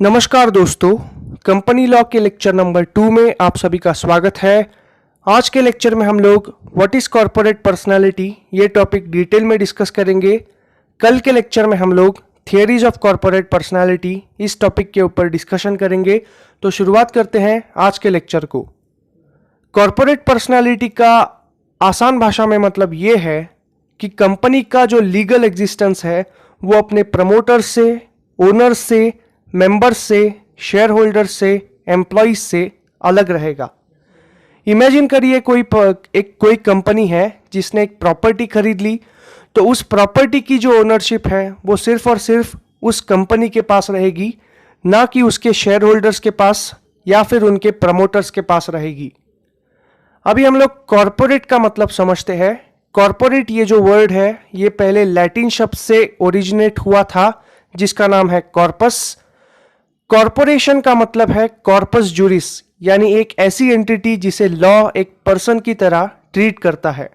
नमस्कार दोस्तों, company law के लेक्चर नंबर 2 में आप सभी का स्वागत है। आज के लेक्चर में हम लोग व्हाट इज कॉर्पोरेट पर्सनालिटी ये टॉपिक डिटेल में डिस्कस करेंगे। कल के लेक्चर में हम लोग थियरीज ऑफ कॉर्पोरेट पर्सनालिटी इस टॉपिक के ऊपर डिस्कशन करेंगे। तो शुरुआत करते हैं आज के लेक्चर को। कॉर्पोरेट पर्सनालिटी का आसान भाषा में मतलब ये है कि कंपनी का जो लीगल एग्जिस्टेंस है वो अपने प्रमोटर्स से, ओनर्स से, मेंबर्स से, शेयर होल्डर्स से, एम्प्लॉइज से अलग रहेगा। इमेजिन करिए कोई कंपनी है जिसने एक प्रॉपर्टी खरीद ली, तो उस प्रॉपर्टी की जो ओनरशिप है वो सिर्फ और सिर्फ उस कंपनी के पास रहेगी, ना कि उसके शेयर होल्डर्स के पास या फिर उनके प्रमोटर्स के पास रहेगी। अभी हम लोग कॉर्पोरेट का मतलब समझते हैं। कॉर्पोरेट ये जो वर्ड है ये पहले लैटिन शब्द से ओरिजिनेट हुआ था जिसका नाम है कॉर्पस। कॉर्पोरेशन का मतलब है कॉर्पस जूरिस, यानी एक ऐसी एंटिटी जिसे लॉ एक पर्सन की तरह ट्रीट करता है।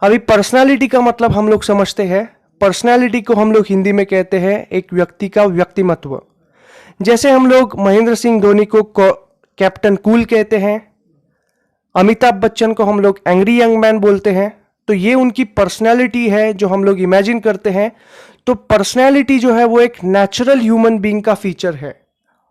अभी पर्सनालिटी का मतलब हम लोग समझते हैं। पर्सनालिटी को हम लोग हिंदी में कहते हैं एक व्यक्ति का व्यक्तिमत्व। जैसे हम लोग महेंद्र सिंह धोनी को कैप्टन कूल कहते हैं, अमिताभ बच्चन को हम लोग एंग्री यंग मैन बोलते हैं, तो ये उनकी पर्सनालिटी है जो हम लोग इमेजिन करते हैं। तो पर्सनैलिटी जो है वो एक नेचुरल ह्यूमन बीइंग का फीचर है,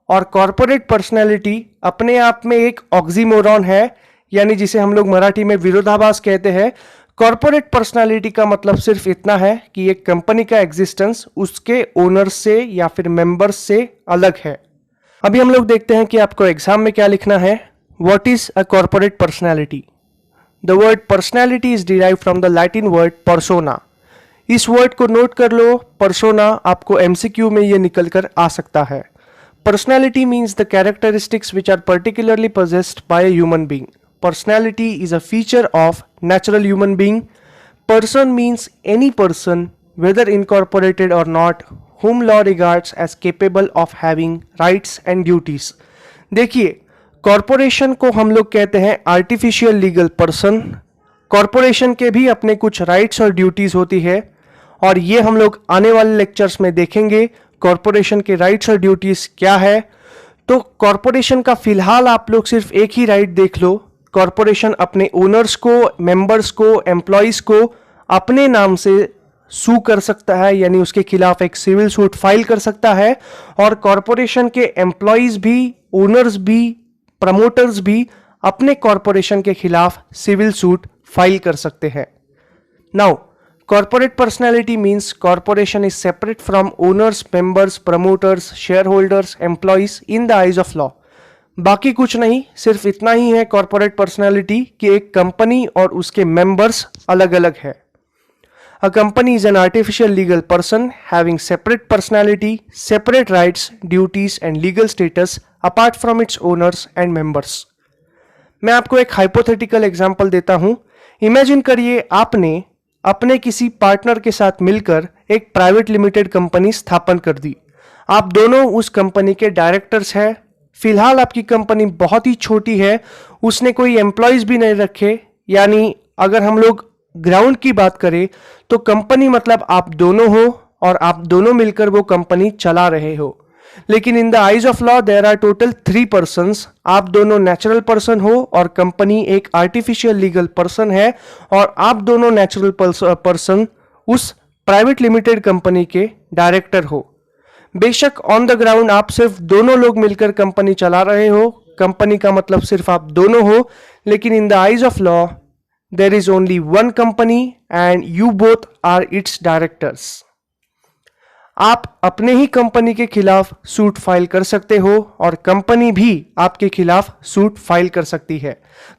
और कॉर्पोरेट पर्सनैलिटी अपने आप में एक ऑक्सीमोरॉन है, यानी जिसे हम लोग मराठी में विरोधाभास कहते हैं। कॉर्पोरेट पर्सनैलिटी का मतलब सिर्फ इतना है कि एक कंपनी का एग्जिस्टेंस उसके ओनर से या फिर मेंबर्स से अलग है। अभी हम लोग देखते हैं कि आपको एग्जाम में क्या लिखना है। What is a corporate personality? The word personality is derive from the Latin word persona. इस वर्ड को नोट कर लो, पर्सोना आपको एमसीक्यू में ये निकल कर आ सकता है। Personality means the characteristics which are particularly possessed by a human being. Personality is a feature of natural human being. Person means any person, whether incorporated or not, whom law regards as capable of having rights and duties. देखिए, corporation को हम लोग कहते हैं artificial legal person. Corporation के भी अपने कुछ राइट्स और ड्यूटीज होती है, और ये हम लोग आने वाले लेक्चर्स में देखेंगे कॉरपोरेशन के राइट्स और ड्यूटीज क्या है। तो कॉरपोरेशन का फिलहाल आप लोग सिर्फ एक ही राइट देख लो। कॉरपोरेशन अपने ओनर्स को, मेंबर्स को, एम्प्लॉइज को अपने नाम से सू कर सकता है, यानी उसके खिलाफ एक सिविल सूट फाइल कर सकता है। और कॉरपोरेशन के एम्प्लॉइज भी, ओनर्स भी, प्रमोटर्स भी अपने कॉरपोरेशन के खिलाफ सिविल सूट फाइल कर सकते हैं। Now corporate personality means corporation is separate from owners, members, promoters, shareholders, employees in the eyes of law. बाकी कुछ नहीं, सिर्फ इतना ही है corporate personality कि एक कंपनी और उसके members अलग अलग है। A company is an artificial legal person having separate personality, separate rights, duties and legal status apart from its owners and members. मैं आपको एक hypothetical example देता हूं। Imagine करिए आपने अपने किसी पार्टनर के साथ मिलकर एक प्राइवेट लिमिटेड कंपनी स्थापन कर दी। आप दोनों उस कंपनी के डायरेक्टर्स हैं। फिलहाल आपकी कंपनी बहुत ही छोटी है, उसने कोई एम्प्लॉयज भी नहीं रखे, यानी अगर हम लोग ग्राउंड की बात करें तो कंपनी मतलब आप दोनों हो और आप दोनों मिलकर वो कंपनी चला रहे हो। लेकिन in the eyes of law there are total 3 persons. आप दोनों नेचुरल पर्सन हो और कंपनी एक आर्टिफिशियल लीगल पर्सन है, और आप दोनों नेचुरल पर्सन उस प्राइवेट लिमिटेड कंपनी के डायरेक्टर हो। बेशक ऑन द ग्राउंड आप सिर्फ दोनों लोग मिलकर कंपनी चला रहे हो, कंपनी का मतलब सिर्फ आप दोनों हो, लेकिन in the eyes of law there is only one company and you both are its directors. आप अपने ही कंपनी के खिलाफ सूट फाइल कर सकते हो और कंपनी भी आपके खिलाफ सूट फाइल कर सकती है।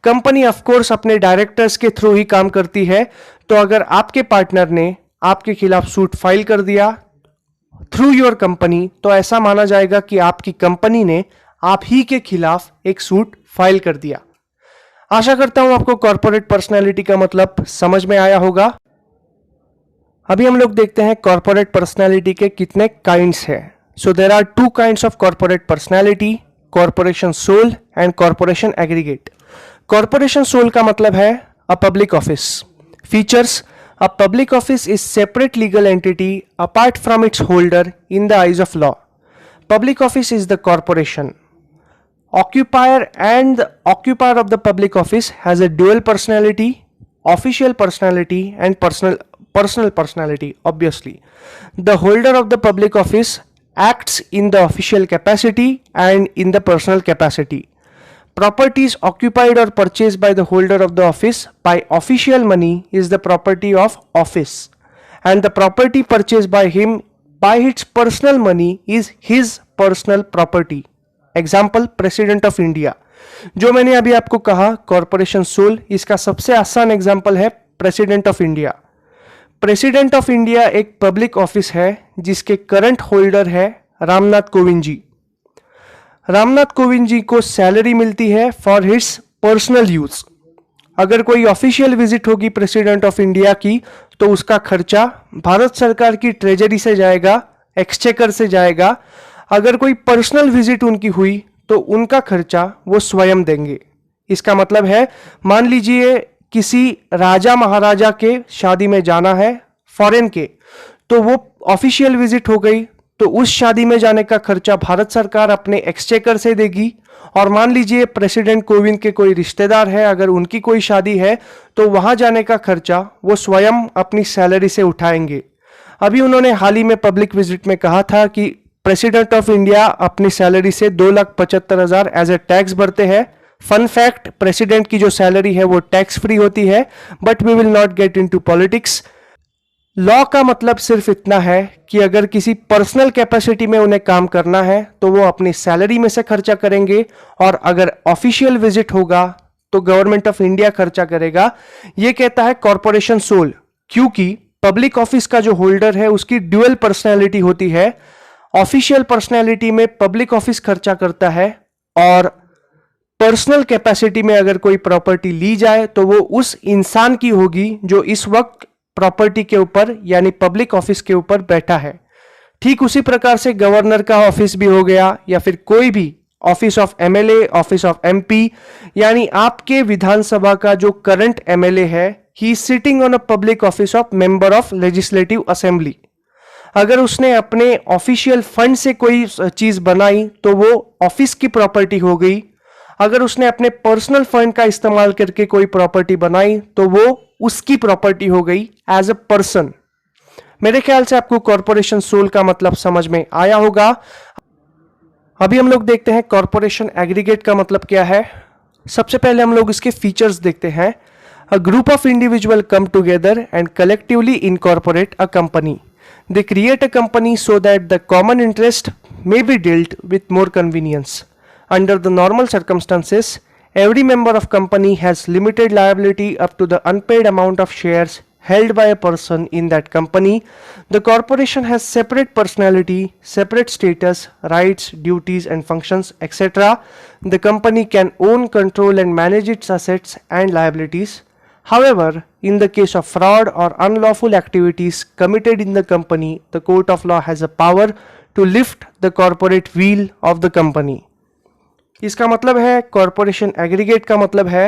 कंपनी ऑफ कोर्स अपने डायरेक्टर्स के थ्रू ही काम करती है, तो अगर आपके पार्टनर ने आपके खिलाफ सूट फाइल कर दिया थ्रू योर कंपनी, तो ऐसा माना जाएगा कि आपकी कंपनी ने आप ही के खिलाफ एक सूट फाइल कर दिया। आशा करता हूं आपको कॉर्पोरेट पर्सनैलिटी का मतलब समझ में आया होगा। अभी हम लोग देखते हैं कॉर्पोरेट पर्सनैलिटी के कितने काइंड्स हैं। So there are 2 kinds of corporate personality, corporation sole and corporation aggregate. Corporation sole का मतलब है a public office. Features: a public office is separate legal entity apart from its holder in the eyes of law. public office is the corporation. Occupier and the occupier of the public office has a dual personality, official personality and personal personality. Obviously, the holder of the public office acts in the official capacity and in the personal capacity. Properties occupied or purchased by the holder of the office by official money is the property of office, and the property purchased by him by its personal money is his personal property. Example president of India, जो मैंने अभी आपको कहा corporation soul, इसका सबसे आसान example है president of India. President of India एक पब्लिक ऑफिस है जिसके करंट होल्डर है रामनाथ कोविंद जी। रामनाथ कोविंद जी को सैलरी मिलती है फॉर हिज पर्सनल यूज। अगर कोई ऑफिशियल विजिट होगी प्रेसिडेंट ऑफ इंडिया की तो उसका खर्चा भारत सरकार की ट्रेजरी से जाएगा, एक्सचेकर से जाएगा। अगर कोई पर्सनल विजिट उनकी हुई तो उनका खर्चा वो स्वयं देंगे। इसका मतलब है, मान लीजिए किसी राजा महाराजा के शादी में जाना है फॉरेन के, तो वो ऑफिशियल विजिट हो गई तो उस शादी में जाने का खर्चा भारत सरकार अपने एक्सचेकर से देगी। और मान लीजिए प्रेसिडेंट कोविंद के कोई रिश्तेदार है, अगर उनकी कोई शादी है तो वहां जाने का खर्चा वो स्वयं अपनी सैलरी से उठाएंगे। अभी उन्होंने हाल ही में पब्लिक विजिट में कहा था कि प्रेसिडेंट ऑफ इंडिया अपनी सैलरी से 2,75,000 एज ए टैक्स भरते हैं। फन फैक्ट, प्रेसिडेंट की जो सैलरी है वो टैक्स फ्री होती है, but we will not get into politics. Law का मतलब सिर्फ इतना है कि अगर किसी पर्सनल कैपेसिटी में उन्हें काम करना है तो वो अपनी सैलरी में से खर्चा करेंगे, और अगर ऑफिशियल विजिट होगा तो गवर्नमेंट ऑफ इंडिया खर्चा करेगा। ये कहता है कॉरपोरेशन सोल, क्योंकि पब्लिक ऑफिस का जो होल्डर है उसकी ड्यूअल पर्सनैलिटी होती है। ऑफिशियल पर्सनैलिटी में पब्लिक ऑफिस खर्चा करता है, और पर्सनल कैपेसिटी में अगर कोई प्रॉपर्टी ली जाए तो वो उस इंसान की होगी जो इस वक्त प्रॉपर्टी के ऊपर यानी पब्लिक ऑफिस के ऊपर बैठा है। ठीक उसी प्रकार से गवर्नर का ऑफिस भी हो गया, या फिर कोई भी office of MLA, office of MP, यानी आपके विधानसभा का जो करंट एमएलए है, he is sitting on a public office of member of legislative assembly. अगर उसने अपने ऑफिशियल फंड से कोई चीज बनाई तो वो ऑफिस की प्रॉपर्टी हो गई। अगर उसने अपने पर्सनल फंड का इस्तेमाल करके कोई प्रॉपर्टी बनाई तो वो उसकी प्रॉपर्टी हो गई एज अ पर्सन। मेरे ख्याल से आपको कॉरपोरेशन सोल का मतलब समझ में आया होगा। अभी हम लोग देखते हैं कॉरपोरेशन एग्रीगेट का मतलब क्या है। सबसे पहले हम लोग इसके फीचर्स देखते हैं। A group of individual come together and collectively incorporate a company. They create a company so that the common interest may be dealt with more convenience. Under the normal circumstances, every member of company has limited liability up to the unpaid amount of shares held by a person in that company. The corporation has separate personality, separate status, rights, duties and functions, etc. The company can own, control and manage its assets and liabilities. However, in the case of fraud or unlawful activities committed in the company, the court of law has a power to lift the corporate wheel of the company. इसका मतलब है corporation aggregate का मतलब है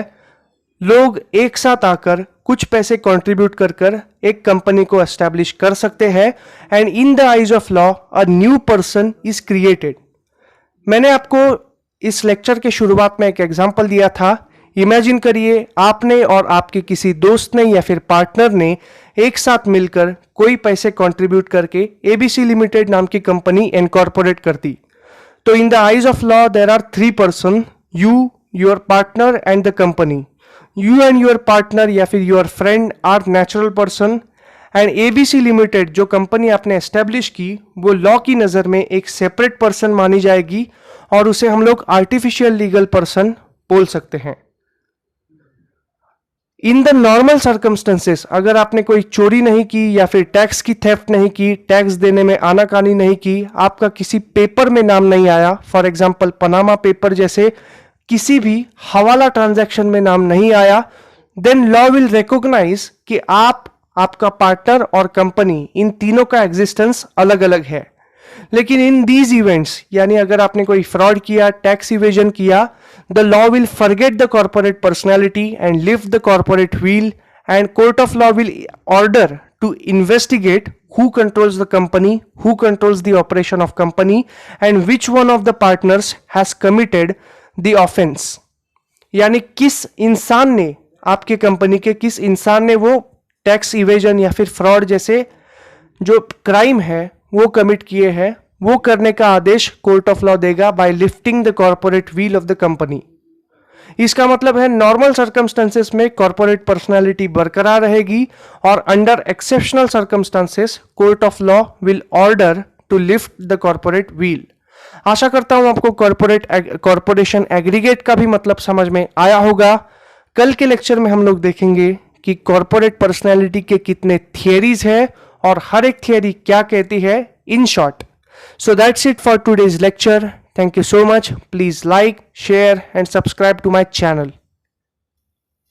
लोग एक साथ आकर कुछ पैसे कंट्रीब्यूट कर एक कंपनी को एस्टैब्लिश कर सकते हैं, and in the eyes of law a new person is created. मैंने आपको इस लेक्चर के शुरुआत में एक एग्जांपल दिया था। इमेजिन करिए आपने और आपके किसी दोस्त ने या फिर पार्टनर ने एक साथ मिलकर कोई पैसे कंट्रीब्यूट करके एबीसी लिमिटेड नाम की कंपनी इनकॉर्पोरेट कर दी। तो in the eyes of law there are 3 person, you, your partner and the company. You and your partner या फिर your friend are natural person, and ABC limited जो company आपने establish की वो लॉ की नज़र में एक सेपरेट पर्सन मानी जाएगी, और उसे हम लोग आर्टिफिशियल लीगल पर्सन बोल सकते हैं। इन द नॉर्मल सर्कमस्टेंसेस, अगर आपने कोई चोरी नहीं की या फिर टैक्स की थेफ्ट नहीं की, टैक्स देने में आनाकानी नहीं की, आपका किसी पेपर में नाम नहीं आया, फॉर एग्जांपल पनामा पेपर जैसे किसी भी हवाला ट्रांजैक्शन में नाम नहीं आया, देन लॉ विल रिकॉग्नाइज कि आपका पार्टनर और कंपनी इन तीनों का एग्जिस्टेंस अलग अलग है। लेकिन इन दीज इवेंट्स, यानी अगर आपने कोई फ्रॉड किया, टैक्स इवेजन किया, the law will forget the corporate personality and lift the corporate veil, and court of law will order to investigate who controls the company, who controls the operation of company, and which one of the partners has committed the offense. यानी किस इंसान ने, आपके company के किस इंसान ने वो टैक्स इवेजन या फिर फ्रॉड जैसे जो क्राइम है वो कमिट किए हैं, वो करने का आदेश कोर्ट ऑफ लॉ देगा by lifting the corporate veil of the company. इसका मतलब है नॉर्मल सर्कमस्टांसेस में कॉर्पोरेट पर्सनालिटी बरकरार रहेगी और under exceptional circumstances court of law will order to lift the corporate veil. आशा करता हूं आपको कॉर्पोरेशन एग्रीगेट का भी मतलब समझ में आया होगा. कल के लेक्चर में हम लोग देखेंगे कि कॉर्पोरेट पर्सनालिटी के कितने थियरीज है और हर एक थियरी क्या कहती है in short. So that's it for today's lecture. Thank you so much. Please like, share and subscribe to my channel.